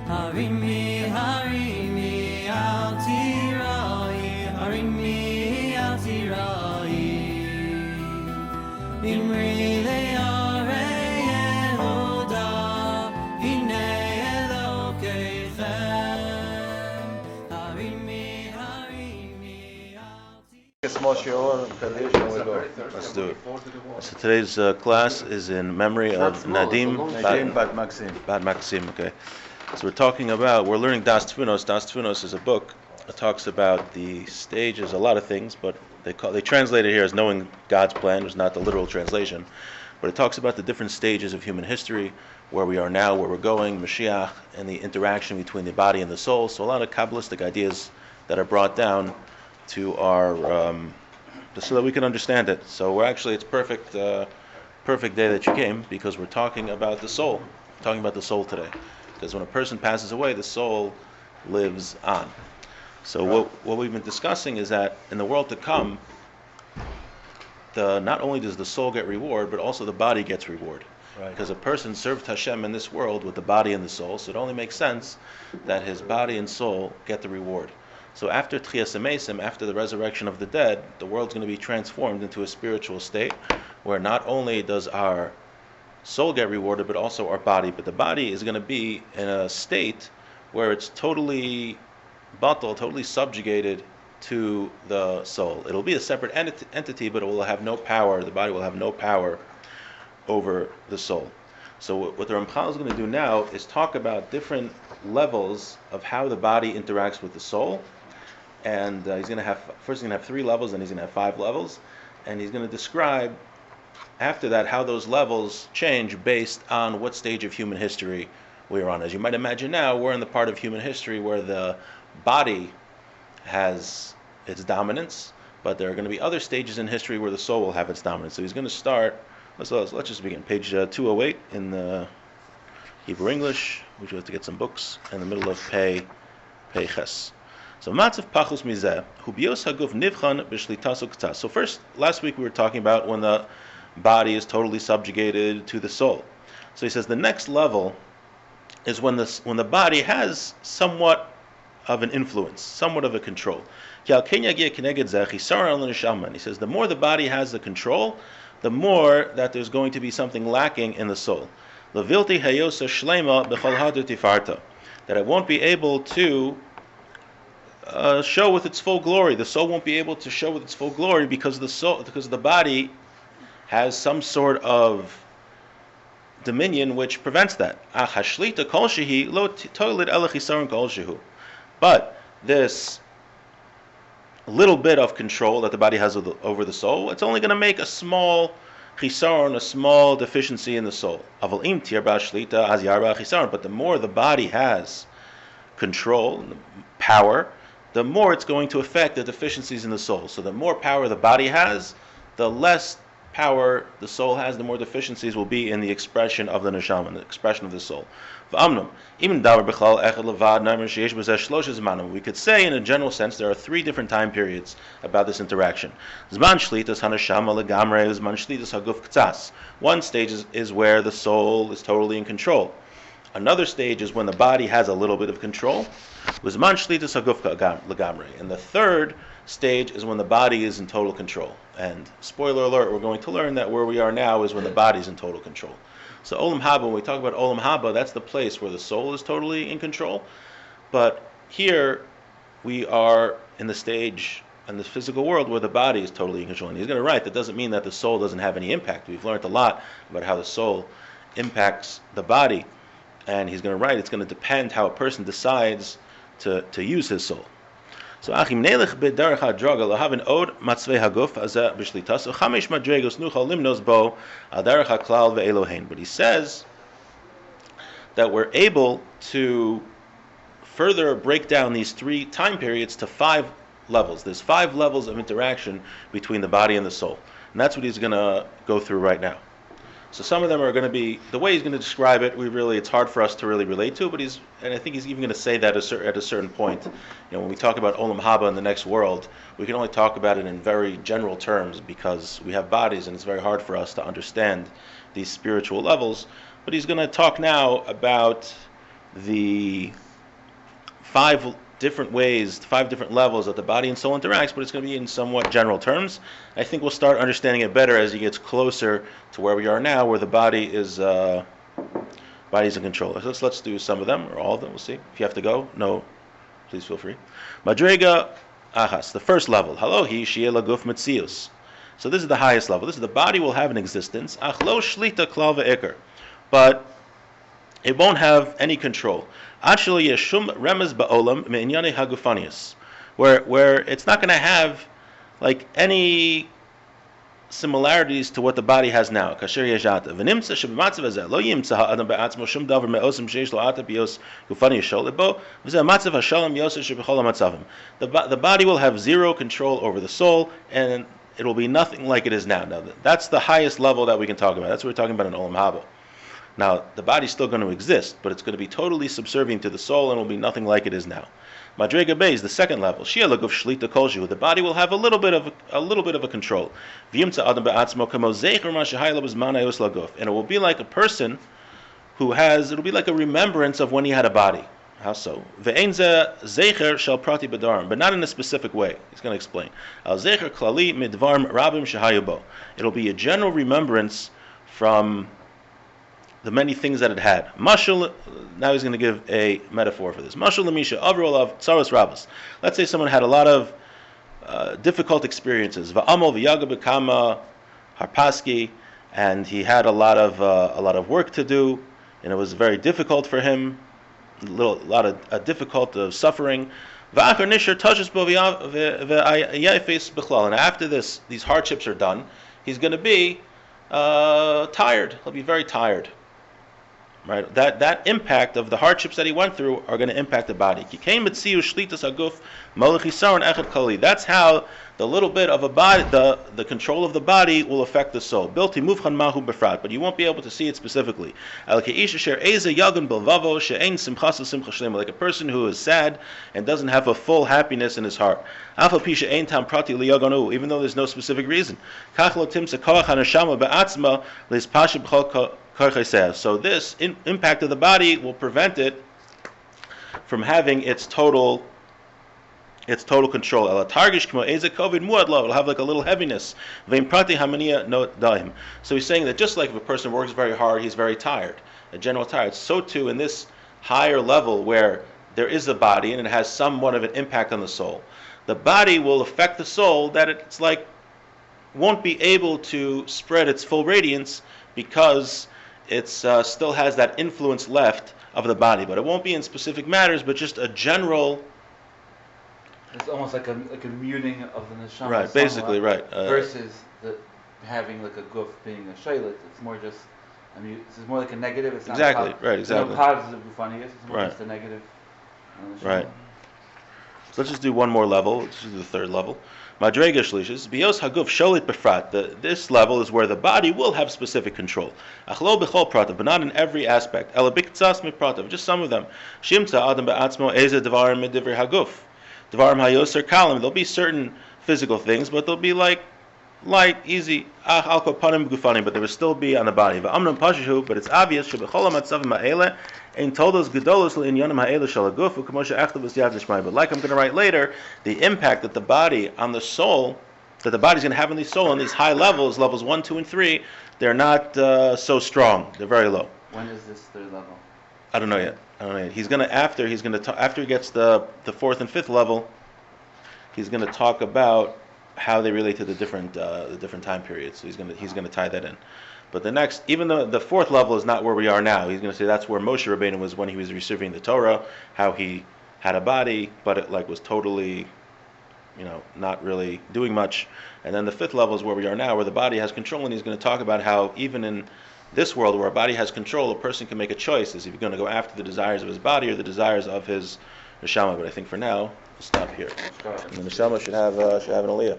Harimi, harimi, al tirai, harimi, al tirai. Imri le'arei Yehuda, hine Elokeichem. Harimi, harimi, al tirai. Small shiur, Kaddish, and we go. Let's do it. So today's class is in memory of Nadim Nadim Bat Maxim. Bat Maxim. Okay. So we're learning Daas Tevunos. Daas Tevunos is a book that talks about the stages, a lot of things, but they translate it here as knowing God's plan, which is not the literal translation. But it talks about the different stages of human history, where we are now, where we're going, Mashiach, and the interaction between the body and the soul. So a lot of Kabbalistic ideas that are brought down to our so that we can understand it. So it's perfect day that you came, because we're talking about the soul. Talking about the soul today. Because when a person passes away, the soul lives on. So what we've been discussing is that in the world to come, not only does the soul get reward, but also the body gets reward. Right. Because a person served Hashem in this world with the body and the soul, so it only makes sense that his body and soul get the reward. So after Tchias HaMesim, after the resurrection of the dead, the world's going to be transformed into a spiritual state where not only does our soul get rewarded, but also our body. But the body is going to be in a state where it's totally batal, totally subjugated to the soul. It'll be a separate entity, but it will have no power. The body will have no power over the soul. So what the Ramchal is going to do now is talk about different levels of how the body interacts with the soul. And he's going to have 3 levels, and he's going to have 5 levels. And he's going to describe after that how those levels change based on what stage of human history we're on. As you might imagine now, we're in the part of human history where the body has its dominance, but there are going to be other stages in history where the soul will have its dominance. So he's going to start, let's just begin. Page 208 in the Hebrew English. We have to get some books in the middle of Pei Ches. So matzav pachus mizeh hu bios haguf nivchan b'shlitasu k'tzas. So first, last week we were talking about when the body is totally subjugated to the soul. So he says the next level is when the body has somewhat of an influence, somewhat of a control. He says the more the body has the control, the more that there's going to be something lacking in the soul. That it won't be able to show with its full glory. The soul won't be able to show with its full glory because the body has some sort of dominion which prevents that. But this little bit of control that the body has over the soul, it's only going to make a small chisaron, a small deficiency in the soul. But the more the body has control, power, the more it's going to affect the deficiencies in the soul. So the more power the body has, the less power the soul has, the more deficiencies will be in the expression of the neshama, the expression of the soul. We could say in a general sense there are 3 different time periods about this interaction. One stage is where the soul is totally in control. Another stage is when the body has a little bit of control. And the third stage is when the body is in total control. And spoiler alert, we're going to learn that where we are now is when the body is in total control. So Olam Haba, when we talk about Olam Haba, that's the place where the soul is totally in control. But here we are in the stage in the physical world where the body is totally in control. And he's going to write, that doesn't mean that the soul doesn't have any impact. We've learned a lot about how the soul impacts the body. And he's going to write, it's going to depend how a person decides to use his soul. So achim nelech b'derech hadraga lahavin od matzvei haguf azeh b'shlitas u'chamesh madregos nuchal limnos bo al derech haklal ve'elohein. But he says that we're able to further break down these 3 time periods to 5 levels. There's 5 levels of interaction between the body and the soul. And that's what he's going to go through right now. So some of them are going to be, the way he's going to describe it, it's hard for us to really relate to, and I think he's even going to say that at a certain point. When we talk about Olam Haba in the next world, we can only talk about it in very general terms because we have bodies and it's very hard for us to understand these spiritual levels. But he's going to talk now about the 5 different ways, 5 different levels that the body and soul interacts, but it's going to be in somewhat general terms. I think we'll start understanding it better as he gets closer to where we are now, where the body is body's in control. Let's do some of them, or all of them, we'll see. If you have to go, no, please feel free. Madrega Achas, the first level. Halohi Shia Laguf Metzius. So this is the highest level. This is the body will have an existence. Achlo Shlita Klal Ve'ikr. But it won't have any control. Actually, Yeshum Remez Ba'olam Me'inyane Hagufanius. Where it's not going to have like any similarities to what the body has now. Kasher yeshata. V'nimtza shebematzav hazeh lo yimtza ha'adam be'atzmo shum davar me'osim sheish lo ata bios gufani yishol lebo v'zeh matzav hashalom yosef shebechol ha'matzavim. The body will have zero control over the soul, and it will be nothing like it is now. Now that's the highest level that we can talk about. That's what we're talking about in Olam Haba. Now the body's still going to exist, but it's going to be totally subservient to the soul, and will be nothing like it is now. Madrega Beis, the second level. Shia Laguf Shlita Kolshu. The body will have a little bit of a control. V'yimtza Adam be'atzmo kamo zeicher ma shehayla b'zman hayos laguf. And it will be like a person who has. It'll be like a remembrance of when he had a body. How so? Ve'ein zeicher shel prati b'darim, but not in a specific way. He's going to explain. Al zeicher klali midvarm rabim shehayu bo. It'll be a general remembrance from the many things that it had. Mashal, now he's going to give a metaphor for this. Mashal lemisha avrol of tsaros rabas. Let's say someone had a lot of difficult experiences. Va'amol v'yaga b'kama harpaski, and he had a lot of work to do, and it was very difficult for him. A lot of difficult suffering. Va'achar nishar touches bo v'ayayfes b'chlal. And after these hardships are done, he's going to be tired. He'll be very tired. Right, that impact of the hardships that he went through are going to impact the body. That's how the little bit of a body, the control of the body will affect the soul. But you won't be able to see it specifically. Like a person who is sad and doesn't have a full happiness in his heart. Even though there's no specific reason. So this impact of the body will prevent it from having its total control. It'll have like a little heaviness. So he's saying that just like if a person works very hard, he's very tired, a general tired, so too in this higher level where there is a body and it has somewhat of an impact on the soul, the body will affect the soul that it's like won't be able to spread its full radiance because it still has that influence left of the body, but it won't be in specific matters, but just a general. It's almost like a muting of the neshama. Right, basically, right. Versus having like a guf being a shaylit. It's more just. It's more like a negative. It's not exactly right. Exactly. No positive gufaniyus. It's more right. just a negative. Right. So let's just do one more level. Let's do the third level. Madrega shlishis bios haguf sholit befrat. This level is where the body will have specific control. Achlo bechol pratav, but not in every aspect. Ela biktsas mipratav, just some of them. Shimtza adam be'atzmo eze devarim medivri haguf. Devarim hayoser kalim. There'll be certain physical things, but they'll be like light, easy. Al kopanim gufani, but they will still be on the body. Va'amnam pashu, but it's obvious. Shebechol hamatzavim ha'ele. But like I'm going to write later, the impact that the body on the soul, that the body's going to have on the soul on these high levels, levels 1, 2, and 3, they're not so strong. They're very low. When is this third level? I don't know yet. He's going to after he gets the 4th and 5th level, he's going to talk about how they relate to the different time periods. So he's going to tie that in. But the next, even though the 4th level is not where we are now, he's going to say that's where Moshe Rabbeinu was when he was receiving the Torah, how he had a body, but it was totally, not really doing much. And then the 5th level is where we are now, where the body has control, and he's going to talk about how even in this world where a body has control, a person can make a choice: is he going to go after the desires of his body or the desires of his neshama? But I think for now, we'll stop here. And the neshama should have an aliyah.